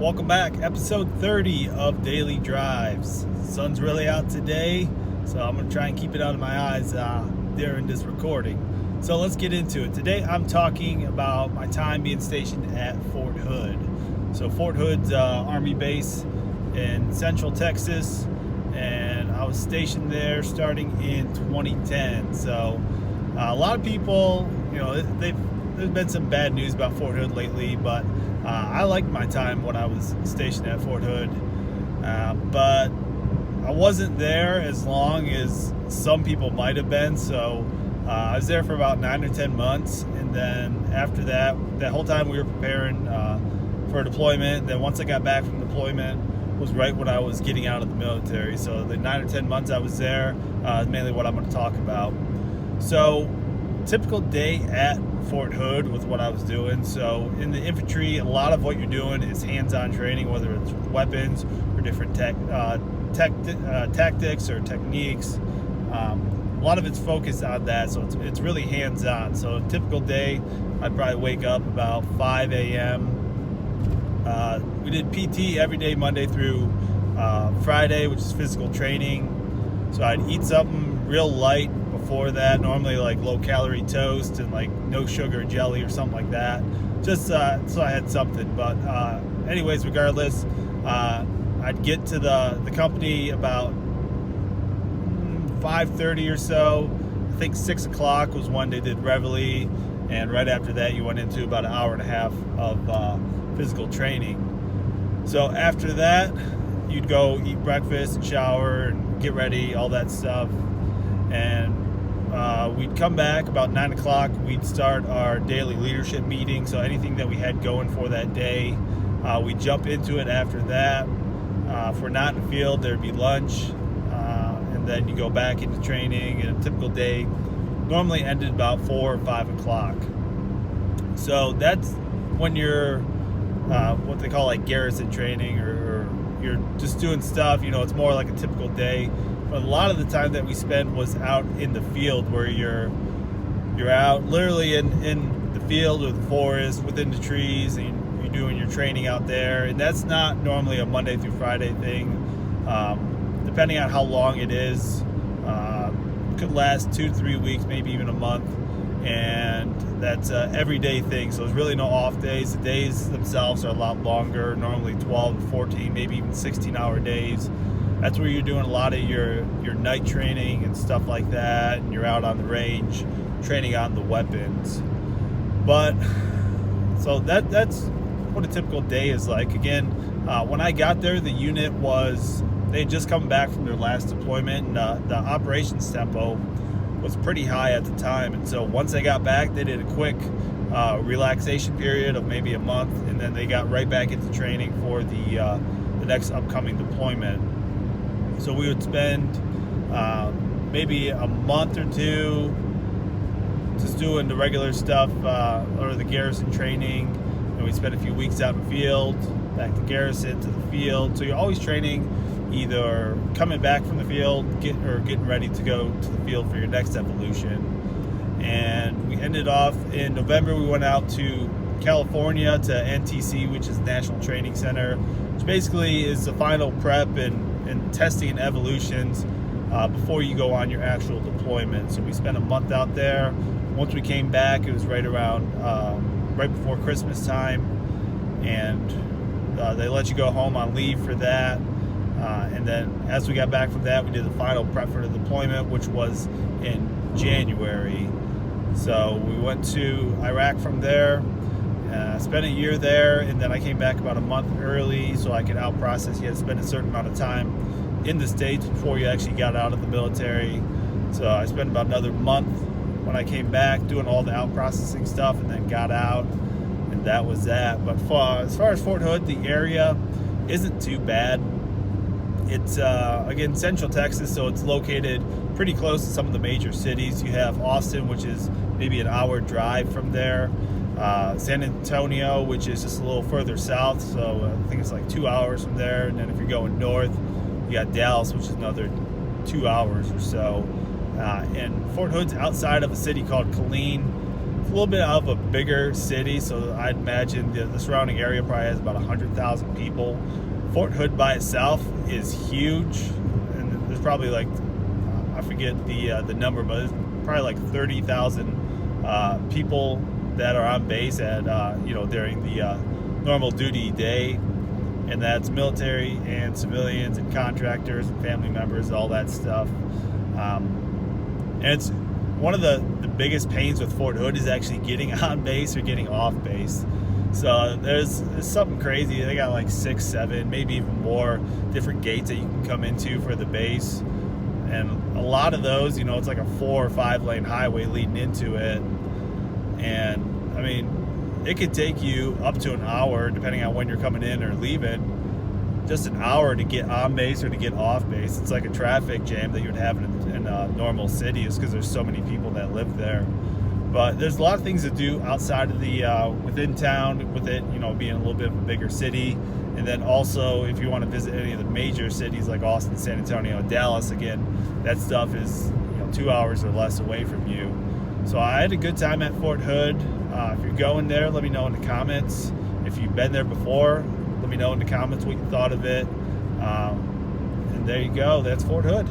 Welcome back, episode 30 of Daily Drives. Sun's really out today, so I'm going to try and keep it out of my eyes during this recording. So let's get into it. Today I'm talking about my time being stationed at Fort Hood. So Fort Hood's Army base in Central Texas, and I was stationed there starting in 2010. So a lot of people, there's been some bad news about Fort Hood lately, but I liked my time when I was stationed at Fort Hood, but I wasn't there as long as some people might have been. So I was there for about 9 or 10 months, and then after that whole time we were preparing for a deployment. Then once I got back from deployment was right when I was getting out of the military. So the 9 or 10 months I was there is mainly what I'm going to talk about. So typical day at Fort Hood with what I was doing. So in the infantry, a lot of what you're doing is hands-on training, whether it's with weapons or different tactics or techniques. A lot of it's focused on that, so it's really hands-on. So a typical day, I'd probably wake up about 5 a.m. We did PT every day, Monday through Friday, which is physical training. So I'd eat something real light before that, normally like low-calorie toast and like no sugar jelly or something like that, just so I had something. But anyways, regardless, I'd get to the company about 5:30 or so. I think 6 o'clock was when they did reveille, and right after that you went into about an hour and a half of physical training. So after that, you'd go eat breakfast and shower and get ready, all that stuff, and we'd come back about 9 o'clock. We'd start our daily leadership meeting. So anything that we had going for that day, we'd jump into it after that. If we're not in the field, there'd be lunch, and then you go back into training. And a typical day normally ended about 4 or 5 o'clock. So that's when you're what they call like garrison training, or you're just doing stuff. It's more like a typical day. But a lot of the time that we spent was out in the field, where you're out literally in the field or the forest, within the trees, and you're doing your training out there. And that's not normally a Monday through Friday thing. Depending on how long it is, could last 2 to 3 weeks, maybe even a month. And that's an everyday thing. So there's really no off days. The days themselves are a lot longer, normally 12 to 14, maybe even 16-hour days. That's where you're doing a lot of your night training and stuff like that, and you're out on the range training on the weapons. But so that's what a typical day is like. Again, when I got there, the unit they had just come back from their last deployment, and the operations tempo was pretty high at the time. And so once they got back, they did a quick relaxation period of maybe a month, and then they got right back into training for the next upcoming deployment. So we would spend maybe a month or two just doing the regular stuff, or the garrison training, and we'd spend a few weeks out in the field, back to garrison, to the field. So you're always training, either coming back from the field, getting ready to go to the field for your next evolution. And we ended off in November. We went out to California to NTC, which is National Training Center, which basically is the final prep and testing and evolutions before you go on your actual deployment. So we spent a month out there. Once we came back, it was right before Christmas time, and they let you go home on leave for that. And then as we got back from that, we did the final prep for the deployment, which was in January. So we went to Iraq from there. Spent a year there, and then I came back about a month early so I could out process. You had to spend a certain amount of time in the States before you actually got out of the military. So I spent about another month when I came back doing all the out processing stuff, and then got out, and that was that. But as far as Fort Hood, the area isn't too bad. It's again Central Texas, so it's located pretty close to some of the major cities. You have Austin, which is maybe an hour drive from there. San Antonio, which is just a little further south, so I think it's like 2 hours from there. And then if you're going north, you got Dallas, which is another 2 hours or so. And Fort Hood's outside of a city called Killeen, a little bit of a bigger city, so I'd imagine the surrounding area probably has about 100,000 people. Fort Hood by itself is huge, and there's probably like, I forget the number, but it's probably like 30,000 people that are on base at during the normal duty day, and that's military and civilians and contractors and family members, all that stuff. And it's one of the biggest pains with Fort Hood is actually getting on base or getting off base. So there's something crazy. They got like 6, 7, maybe even more different gates that you can come into for the base. And a lot of those, it's like a 4 or 5 lane highway leading into it. And I mean, it could take you up to an hour, depending on when you're coming in or leaving, just an hour to get on base or to get off base. It's like a traffic jam that you would have in normal cities, because there's so many people that live there. But there's a lot of things to do outside of the within town, with it being a little bit of a bigger city. And then also, if you want to visit any of the major cities like Austin, San Antonio, Dallas, again, that stuff is 2 hours or less away from you. So I had a good time at Fort Hood. If you're going there, let me know in the comments. If you've been there before, let me know in the comments what you thought of it. And there you go. That's Fort Hood.